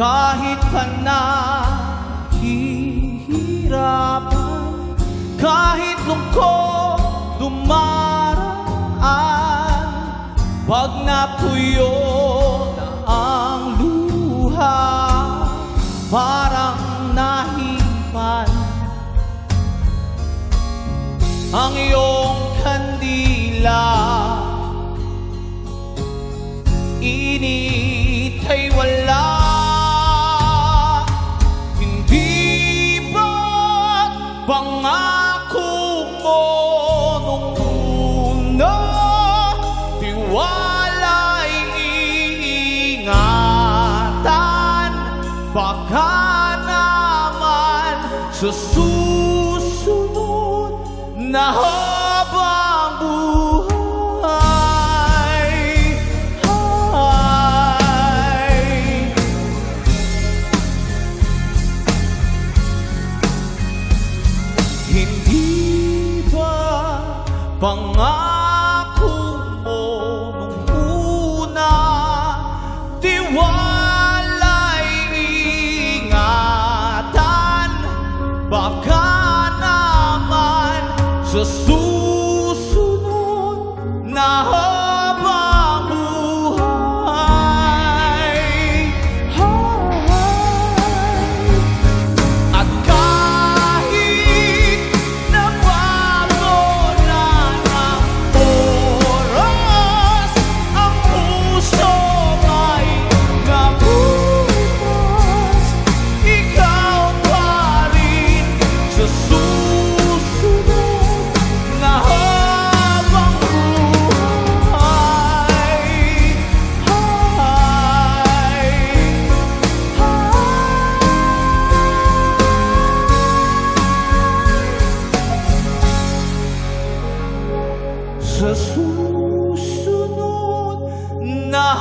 kahit pa nahihirapan, kahit lungkot dumaraan, pag natuyo na ang luha, parang nahipan ang iyong kandila. Init ay wala, hindi ba't pangako mo nung una, tiwala'y iingatan, baka naman sa susunod na habang buhay hindi ba pangako mo nung una, tiwala'y ingatan, baka naman sa susunod na habang buhay. At kahit nawawala ng oras, ang puso ay nabukas, ikaw pa rin sa susunod na habang buhay. Sa susunod na